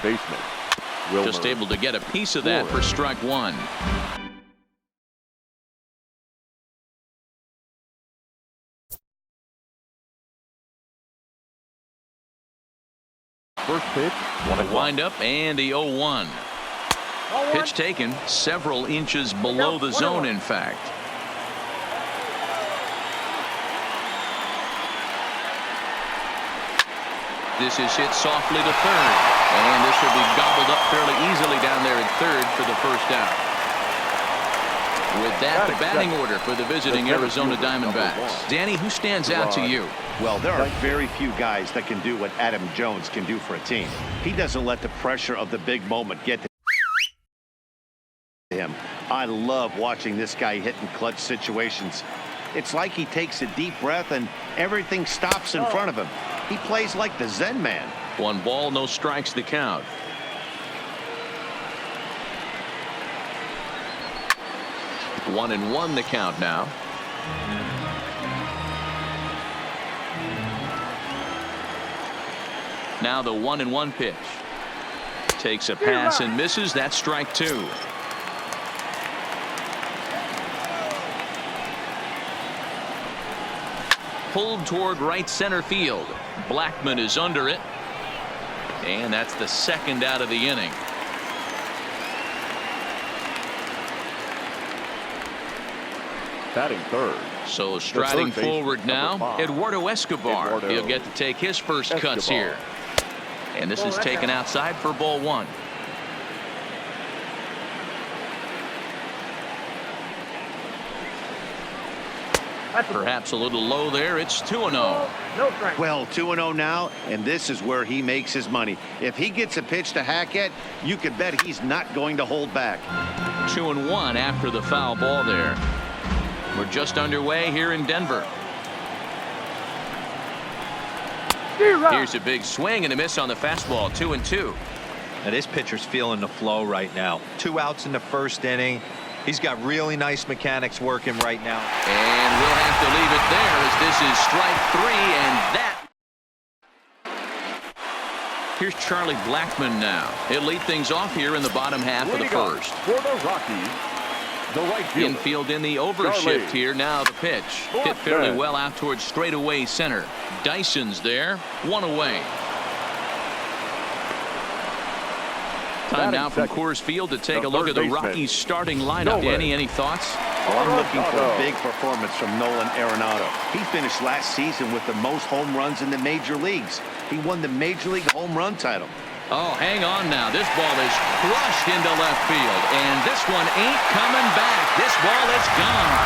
Baseman. Just able to get a piece of that for strike one. First pitch. Wind up and the 0-1. Pitch taken several inches below the zone, in fact. This is hit softly to third, and this will be gobbled up fairly easily down there at third for the first out. With that, the batting order for the visiting Arizona Diamondbacks. Danny, who stands out to you? Well, there are very few guys that can do what Adam Jones can do for a team. He doesn't let the pressure of the big moment get to him. I love watching this guy hit in clutch situations. It's like he takes a deep breath and everything stops in front of him. He plays like the Zen man. 1 ball, no strikes the count. One and one the count now. Now the 1-1 pitch. Takes a pass and misses. That's strike two. Pulled toward right center field. Blackman is under it. And that's the second out of the inning. Batting third. So striding forward now, Eduardo Escobar. He'll get to take his first cuts here. And this is taken outside for ball one. Perhaps a little low there. It's 2-0. Well, 2-0 now, and this is where he makes his money. If he gets a pitch to hack at, you can bet he's not going to hold back. 2-1 after the foul ball there. We're just underway here in Denver. Here's a big swing and a miss on the fastball. 2-2. Now this pitcher's feeling the flow right now. 2 outs in the first inning. He's got really nice mechanics working right now. And we'll have to leave it there as this is strike three, and that. Here's Charlie Blackman now. He'll lead things off here in the bottom half of the first. For the Rockies, the right fielder. Infield in the overshift here. Now the pitch. Hit fairly well out towards straightaway center. Dyson's there. 1 away. Time now from Coors Field to take a look at the Rockies starting lineup. Danny, any thoughts? Well, I'm looking for a big performance from Nolan Arenado. He finished last season with the most home runs in the major leagues. He won the Major League home run title. Oh, hang on now. This ball is crushed into left field, and this one ain't coming back. This ball is gone.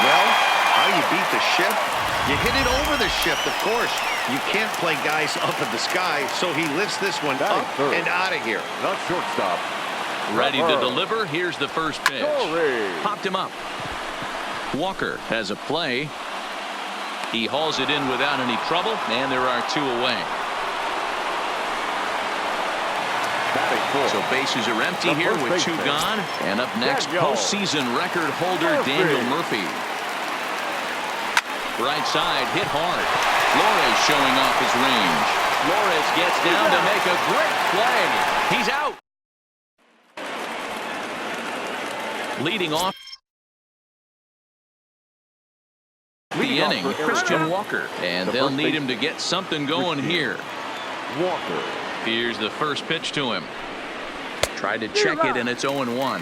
Well, how you beat the shift? You hit it over the shift, of course. You can't play guys up in the sky, so he lifts this one up and out of here. Not shortstop. Ready to deliver. Here's the first pitch. Popped him up. Walker has a play. He hauls it in without any trouble, and there are 2 away. So bases are empty here with 2 gone. And up next, postseason record holder Daniel Murphy. Right side, hit hard. Flores showing off his range. Flores gets down to make a great play. He's out. Leading off the inning, Christian Walker. And they'll need him to get something going here. Walker. Here's the first pitch to him. Tried to check it, and it's 0-1.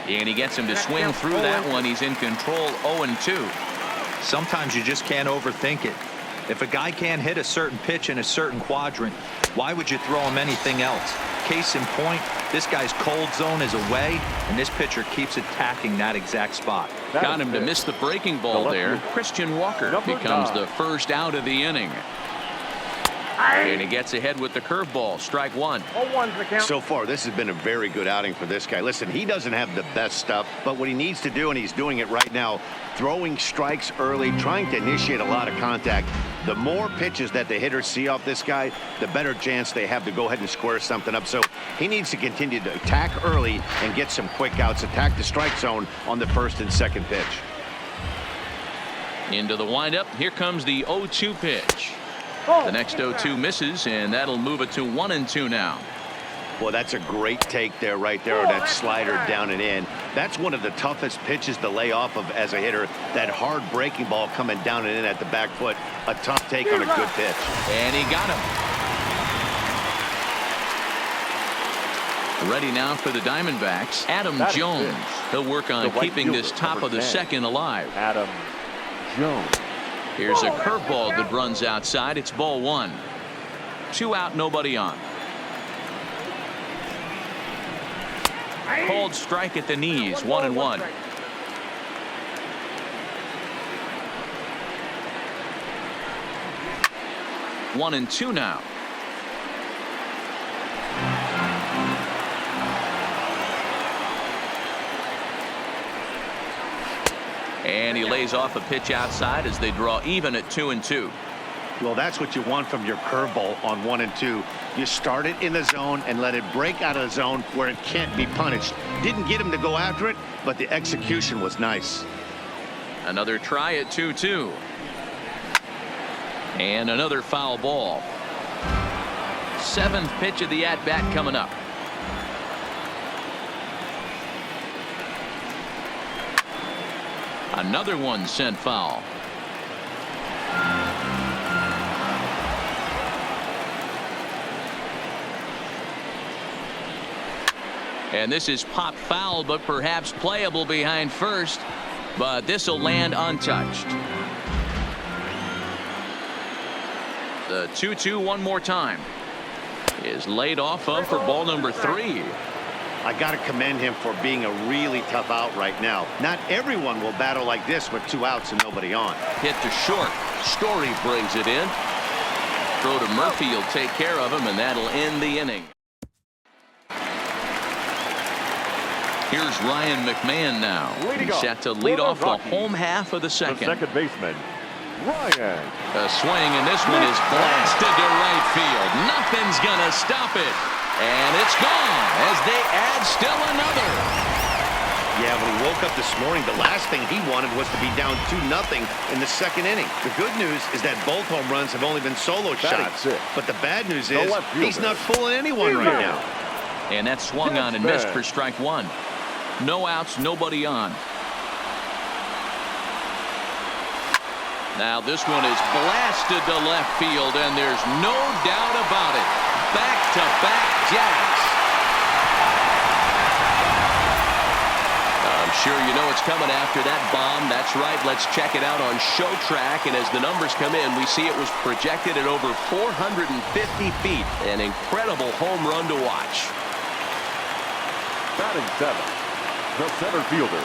And he gets him to swing through that one. He's in control. 0-2. Sometimes you just can't overthink it. If a guy can't hit a certain pitch in a certain quadrant, why would you throw him anything else? Case in point, this guy's cold zone is away, and this pitcher keeps attacking that exact spot. Got him to miss the breaking ball there. Christian Walker becomes the first out of the inning. And he gets ahead with the curveball. Strike one. So far, this has been a very good outing for this guy. Listen, he doesn't have the best stuff, but what he needs to do, and he's doing it right now, throwing strikes early, trying to initiate a lot of contact. The more pitches that the hitters see off this guy, the better chance they have to go ahead and square something up. So he needs to continue to attack early and get some quick outs, attack the strike zone on the first and second pitch. Into the windup. Here comes the 0-2 pitch. The next 0-2 misses, and that'll move it to 1-2 now. Well, that's a great take there, right there, that slider down and in. That's one of the toughest pitches to lay off of as a hitter. That hard breaking ball coming down and in at the back foot. A tough take on a good pitch. And he got him. Ready now for the Diamondbacks, Adam Jones. He'll work on keeping this top of the second alive. Adam Jones. Here's a curveball that runs outside. It's ball one. 2 out, nobody on. Called strike at the knees, 1-1. One and two now. And he lays off a pitch outside as they draw even at 2-2. Well, that's what you want from your curveball on 1 and 2. You start it in the zone and let it break out of the zone where it can't be punished. Didn't get him to go after it, but the execution was nice. Another try at 2-2. And another foul ball. 7th pitch of the at-bat coming up. Another one sent foul. And this is popped foul, but perhaps playable behind first. But this will land untouched. The 2-2 one more time is laid off of for ball number 3. I got to commend him for being a really tough out right now. Not everyone will battle like this with 2 outs and nobody on. Hit to short. Story brings it in. Throw to Murphy will take care of him, and that'll end the inning. Here's Ryan McMahon now. He's set to lead off the home half of the second. The second baseman, Ryan. A swing, and this one is blasted to right field. Nothing's going to stop it. And it's gone as they add still another. Yeah, when he woke up this morning, the last thing he wanted was to be down 2-0 in the second inning. The good news is that both home runs have only been solo shots. But the bad news is he's not fooling anyone right now. And that swung on and missed for strike one. No outs, nobody on. Now this one is blasted to left field, and there's no doubt about it. Back-to-back jacks. I'm sure you know it's coming after that bomb. That's right. Let's check it out on Show Track. And as the numbers come in, we see it was projected at over 450 feet. An incredible home run to watch. Batting 7th, the center fielder.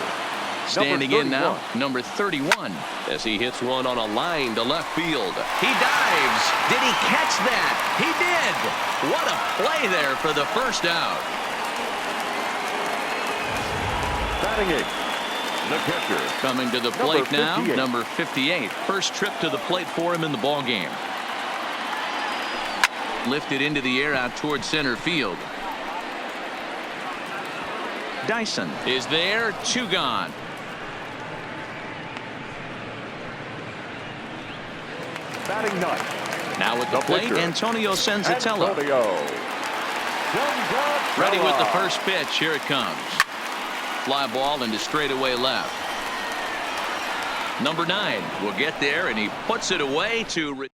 Standing in now, number 31, as he hits one on a line to left field. He dives. Did he catch that? He did. What a play there for the first out. Batting 8th, the catcher. Coming to the plate now, number 58. First trip to the plate for him in the ball game. Lifted into the air out towards center field. Dyson is there, 2 gone. Batting 9th. Now at the plate, Antonio Senzatella. Senzatella. Ready with the first pitch. Here it comes. Fly ball into straightaway left. Number 9 will get there, and he puts it away to.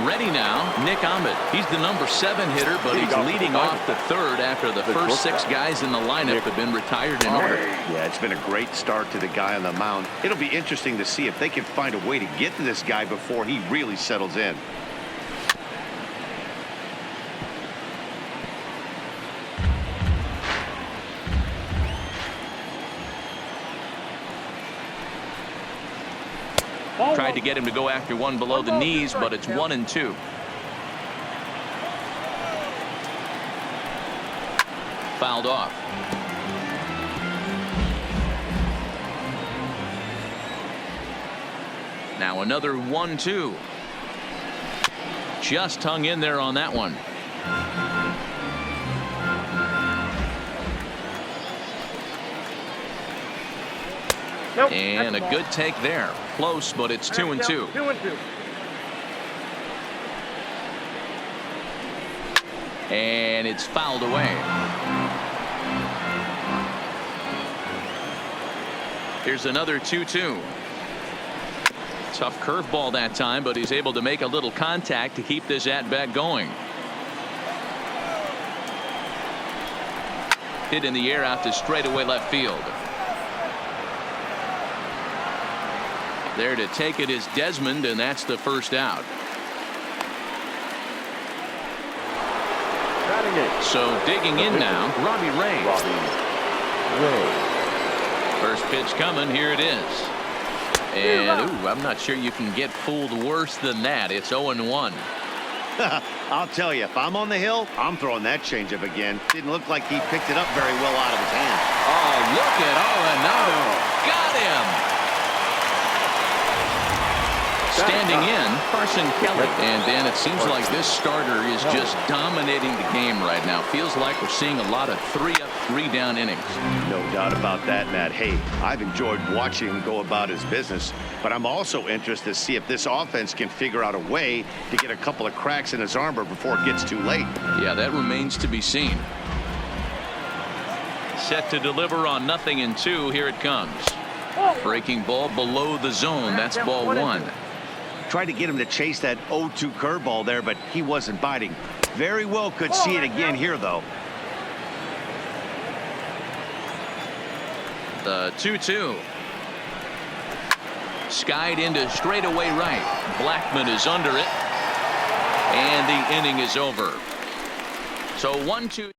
Ready now, Nick Ahmed. He's the number 7 hitter, but he's leading off the third after the first 6 guys in the lineup have been retired in order. Yeah, it's been a great start to the guy on the mound. It'll be interesting to see if they can find a way to get to this guy before he really settles in. Tried to get him to go after one below the knees, but it's 1-2. Fouled off. Now another 1-2. Just hung in there on that one. And a good take there. Close, but it's 2-2. 2-2. And it's fouled away. Here's another 2-2. Tough curveball that time, but he's able to make a little contact to keep this at-bat going. Hit in the air out to straightaway left field. There to take it is Desmond, and that's the first out. So digging in now, Robbie Ray. First pitch coming. Here it is. And ooh, I'm not sure you can get fooled worse than that. It's 0-1. I'll tell you, if I'm on the hill, I'm throwing that changeup again. Didn't look like he picked it up very well out of his hand. Oh, look at Arenado. Got him. Standing in, Carson Kelly. And Dan, it seems like this starter is just dominating the game right now. Feels like we're seeing a lot of 3-up, 3-down innings. No doubt about that, Matt. Hey, I've enjoyed watching him go about his business, but I'm also interested to see if this offense can figure out a way to get a couple of cracks in his armor before it gets too late. Yeah, that remains to be seen. Set to deliver on 0-2. Here it comes. Breaking ball below the zone. That's ball 1. Tried to get him to chase that 0-2 curveball there, but he wasn't biting. Very well could see it again here, though. The 2-2. Skied into straightaway right. Blackman is under it. And the inning is over. So 1-2.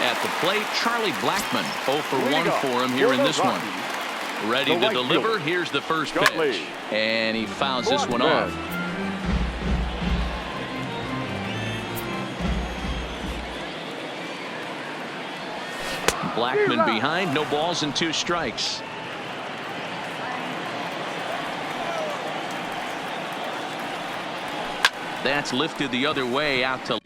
At the plate, Charlie Blackman. 0 for 1 for him here in this one. Ready to deliver. Here's the first pitch. And he fouls this one off. Blackman behind. No balls and 2 strikes. That's lifted the other way out to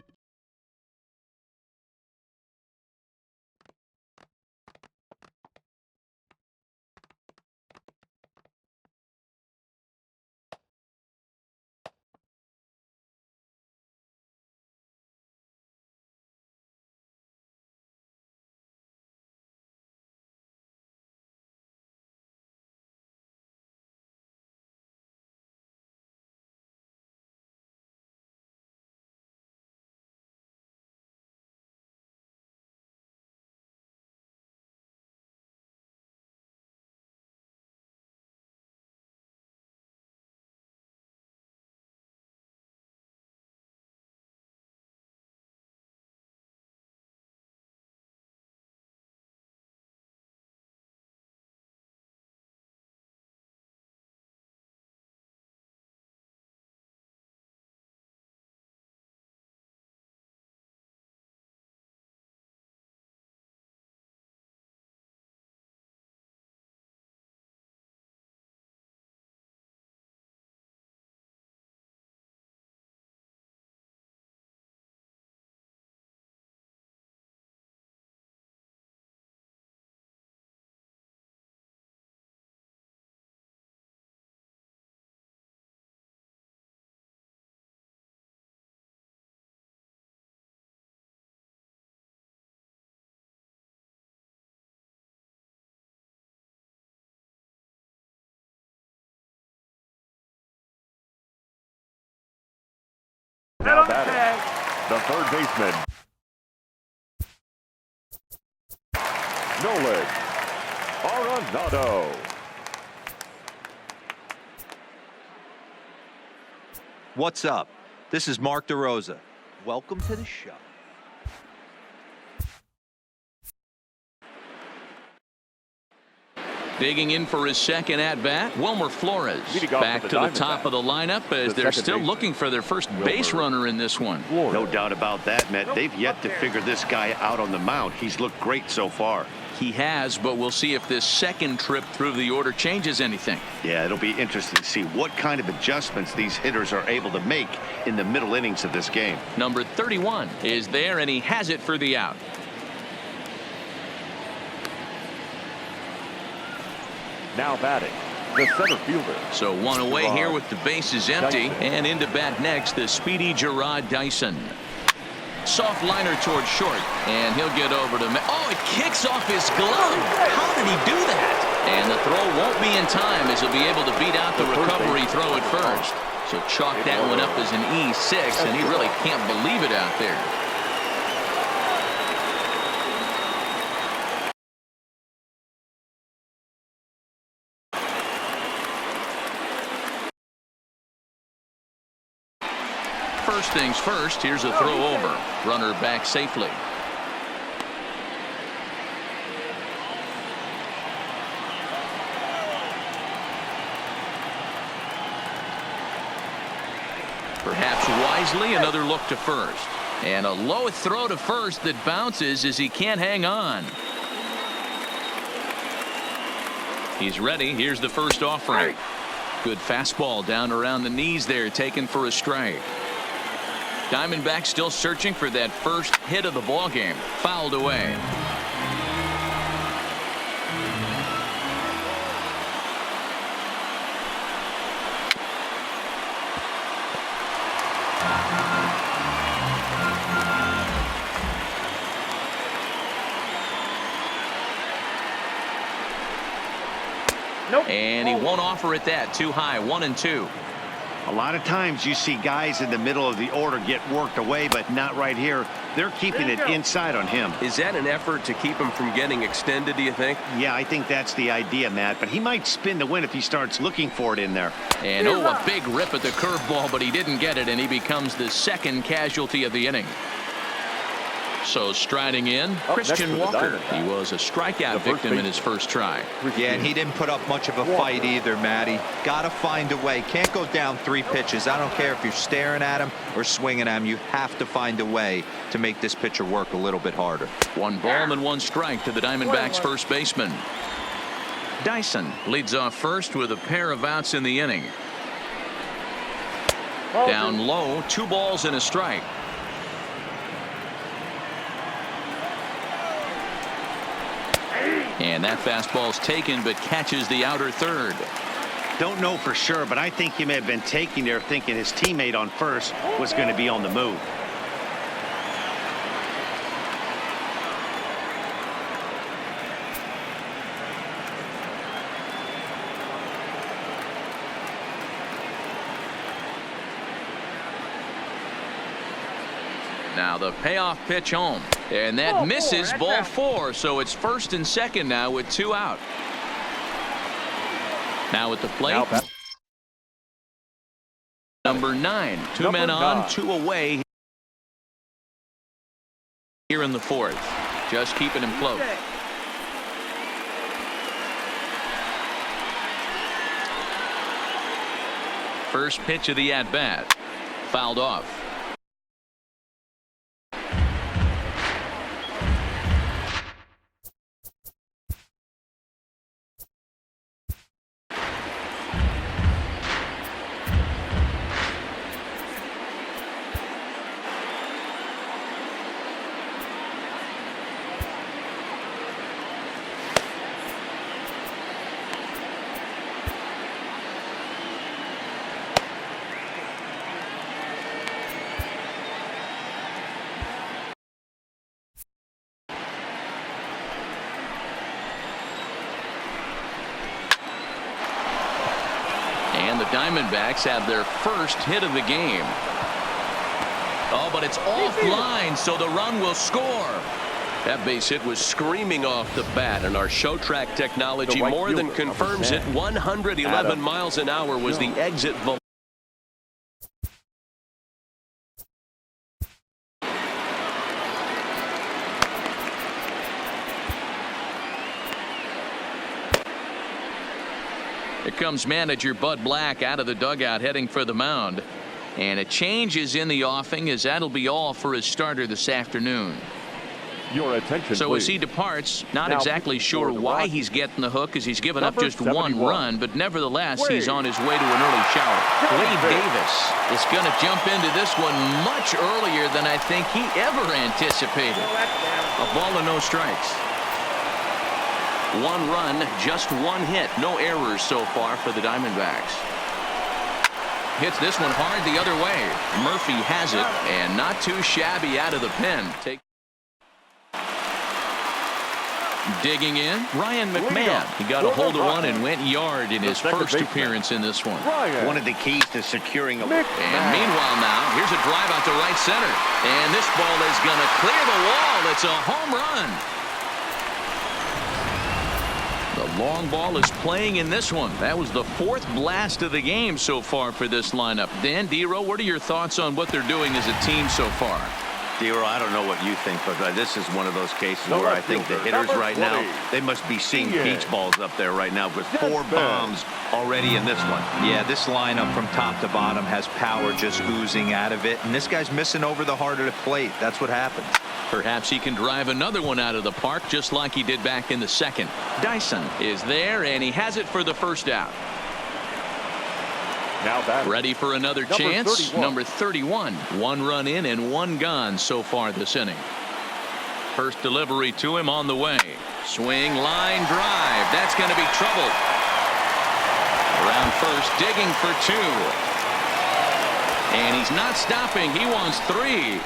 Now batting, the third baseman, Nolan Arenado. What's up? This is Mark DeRosa. Welcome to the show. digging in for his second at-bat, Wilmer Flores. Back to the top of the lineup as they're still looking for their first base runner in this one. No doubt about that, Matt. They've yet to figure this guy out on the mound. He's looked great so far. He has, but we'll see if this second trip through the order changes anything. Yeah, it'll be interesting to see what kind of adjustments these hitters are able to make in the middle innings of this game. Number 31 is there, and he has it for the out. Now batting, the center fielder. So one away here with the bases empty, and into bat next, the speedy Gerard Dyson. Soft liner towards short, and he'll get over to... Oh, it kicks off his glove. How did he do that? And the throw won't be in time, as he'll be able to beat out the recovery throw at first. So chalk that one up as an E6, and he really can't believe it out there. First things first, here's a throw over. Runner back safely. Perhaps wisely, another look to first. And a low throw to first that bounces as he can't hang on. He's ready. Here's the first offering. Good fastball down around the knees there, taken for a strike. Diamondbacks still searching for that first hit of the ball game. Fouled away. And he won't offer it that. Too high. 1-2. A lot of times you see guys in the middle of the order get worked away, but not right here. They're keeping it inside on him. Is that an effort to keep him from getting extended, do you think? Yeah, I think that's the idea, Matt. But he might spin to win if he starts looking for it in there. And a big rip at the curveball, but he didn't get it, and he becomes the second casualty of the inning. So striding in, Christian Walker. He was a strikeout victim in his first try. Yeah, and he didn't put up much of a fight either, Matty. Got to find a way. Can't go down 3 pitches. I don't care if you're staring at him or swinging at him. You have to find a way to make this pitcher work a little bit harder. 1 ball and 1 strike to the Diamondbacks first baseman. Dyson leads off first with a pair of outs in the inning. Down low, 2 balls and a strike. And that fastball's taken, but catches the outer third. Don't know for sure, but I think he may have been taking there thinking his teammate on first was going to be on the move. Now the payoff pitch home, and that misses. Ball 4, so it's first and second now with 2 out. Now at the plate, number 9. 2 men on, 2 away here in the 4th. Just keeping him close. First pitch of the at-bat. Fouled off. And the Diamondbacks have their first hit of the game. Oh, but it's offline, so the run will score. That base hit was screaming off the bat, and our show track technology more than confirms it. 111 miles an hour was the exit velocity. Here comes manager Bud Black out of the dugout heading for the mound. And a change is in the offing, as that'll be all for his starter this afternoon. Your attention, so please. As he departs, not Now, exactly sure why he's getting the hook, as he's given up just 1 71. run, but nevertheless he's on his way to an early shower. Wade Davis is going to jump into this one much earlier than I think he ever anticipated. A ball and no strikes. 1 run, just 1 hit. No errors so far for the Diamondbacks. Hits this one hard the other way. Murphy has it, and not too shabby out of the pen. Digging in, Ryan McMahon. He got a hold of one and went yard in his first appearance in this one. One of the keys to securing a... And meanwhile now, here's a drive out to right center. And this ball is going to clear the wall. It's a home run. The long ball is playing in this one. That was the 4th blast of the game so far for this lineup. Dan, Dero, what are your thoughts on what they're doing as a team so far? Dero, I don't know what you think, but this is one of those cases where I think the hitters right now, they must be seeing peach balls up there right now with 4 bombs already in this one. Yeah, this lineup from top to bottom has power just oozing out of it, and this guy's missing over the heart of the plate. That's what happens. Perhaps he can drive another one out of the park just like he did back in the 2nd. Dyson is there, and he has it for the first out. Now ready for another chance. Number 31. 1 run in and 1 gone so far this inning. First delivery to him on the way. Swing, line drive. That's going to be trouble. Around first, digging for 2. And he's not stopping. He wants 3.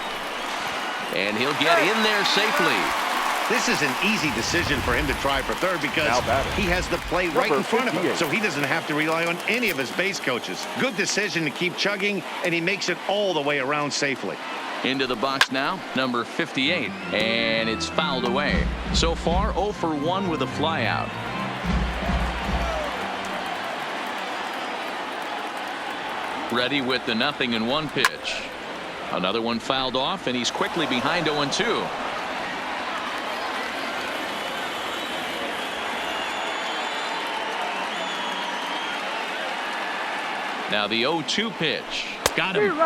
And he'll get in there safely. This is an easy decision for him to try for third because he has the play right in front of him, so he doesn't have to rely on any of his base coaches. Good decision to keep chugging, and he makes it all the way around safely. Into the box now, number 58, and it's fouled away. So far, 0 for 1 with a flyout. Ready with the 0-1 pitch. Another one fouled off, and he's quickly behind 0-2. Now the 0-2 pitch. Got him.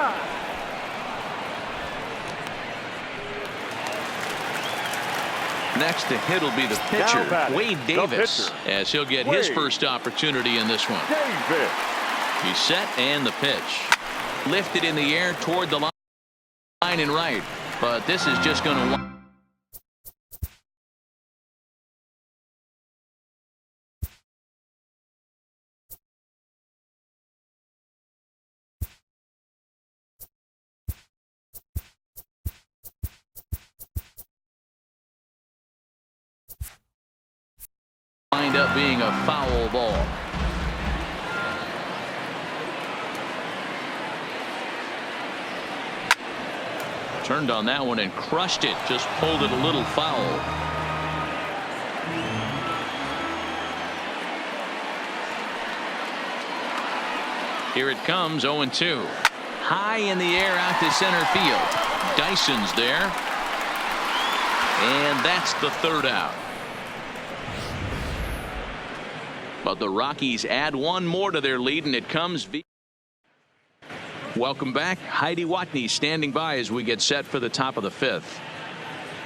Next to hit will be the pitcher, Wade Davis, as he'll get his first opportunity in this one. He's set and the pitch. Lifted in the air toward the line and right. But this is just going to... wind up being a foul ball. Turned on that one and crushed it. Just pulled it a little foul. Here it comes, 0-2. High in the air out to center field. Dyson's there. And that's the 3rd out. But the Rockies add 1 more to their lead, and it comes via... Welcome back. Heidi Watney standing by as we get set for the top of the 5th.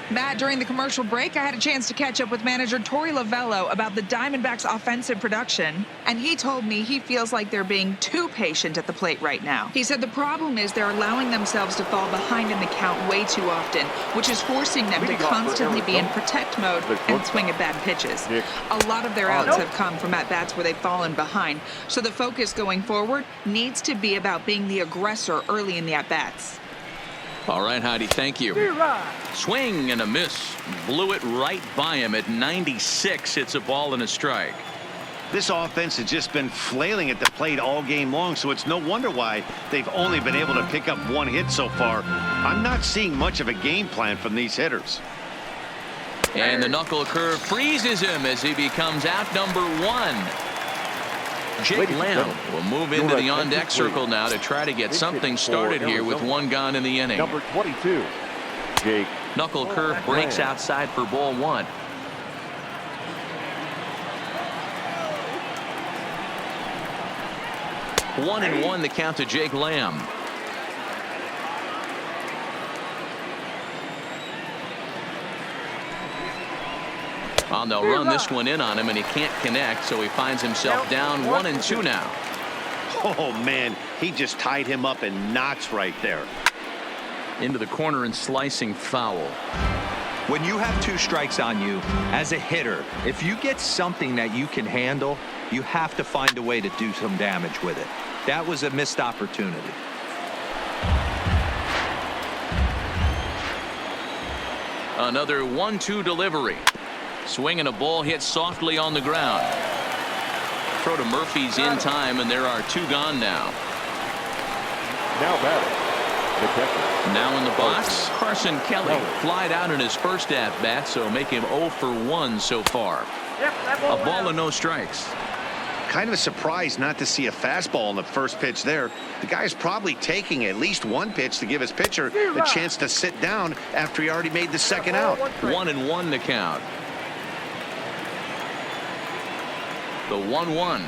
Matt, during the commercial break, I had a chance to catch up with manager Torey Lovello about the Diamondbacks' offensive production, and he told me he feels like they're being too patient at the plate right now. He said the problem is they're allowing themselves to fall behind in the count way too often, which is forcing them to constantly be in protect mode and swing at bad pitches. A lot of their outs have come from at-bats where they've fallen behind, so the focus going forward needs to be about being the aggressor early in the at-bats. All right, Heidi, thank you. Swing and a miss. Blew it right by him at 96. It's a ball and a strike. This offense has just been flailing at the plate all game long, so it's no wonder why they've only been able to pick up 1 hit so far. I'm not seeing much of a game plan from these hitters. And the knuckle curve freezes him as he becomes out number 1. Jake Lamb will move into the on-deck circle now to try to get something started here with 1 gone in the inning. Number 22, Jake. Knuckle curve breaks outside for ball 1. One and 1 the count to Jake Lamb. Well, they'll run this one in on him, and he can't connect, so he finds himself down 1-2 now. Oh, man, he just tied him up in knots right there. Into the corner and slicing foul. When you have 2 strikes on you, as a hitter, if you get something that you can handle, you have to find a way to do some damage with it. That was a missed opportunity. Another 1-2 delivery. Swing and a ball hit softly on the ground. Throw to Murphy's in time, and there are 2 gone now. Now batting, the catcher. Now in the box, Carson Kelly. Flied out in his first at-bat, so make him 0 for 1 so far. A ball and no strikes. Kind of a surprise not to see a fastball on the first pitch there. The guy's probably taking at least 1 pitch to give his pitcher the chance to sit down after he already made the second out. 1-1 to count. The 1-1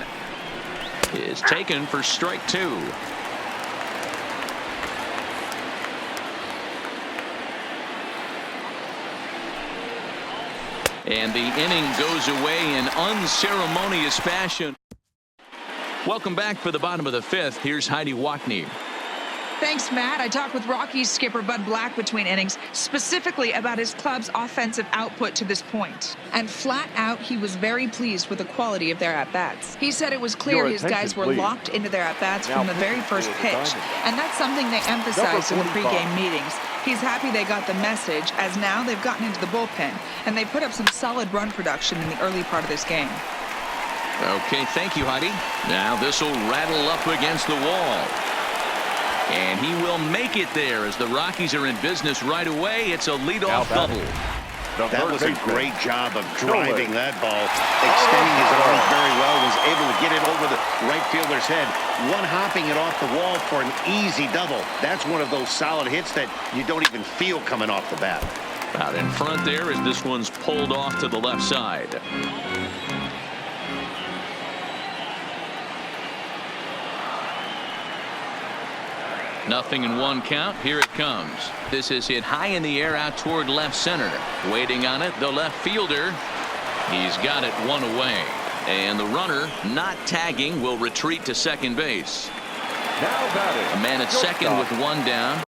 is taken for strike 2. And the inning goes away in unceremonious fashion. Welcome back for the bottom of the 5th. Here's Heidi Wackney. Thanks, Matt. I talked with Rockies skipper Bud Black between innings, specifically about his club's offensive output to this point. And flat out, he was very pleased with the quality of their at-bats. He said it was clear his guys were locked into their at-bats from the very first pitch, and that's something they emphasized in the pregame meetings. He's happy they got the message, as now they've gotten into the bullpen, and they put up some solid run production in the early part of this game. Okay, thank you, Heidi. Now this will rattle up against the wall. And he will make it there as the Rockies are in business right away. It's a leadoff double. That was a great job of driving that ball, extending his arms very well, was able to get it over the right fielder's head, one-hopping it off the wall for an easy double. That's one of those solid hits that you don't even feel coming off the bat. Out in front there as this one's pulled off to the left side. Nothing in 1 count. Here it comes. This is hit high in the air out toward left center. Waiting on it, the left fielder. He's got it 1 away. And the runner, not tagging, will retreat to second base. Now batting, A man at second with 1 down.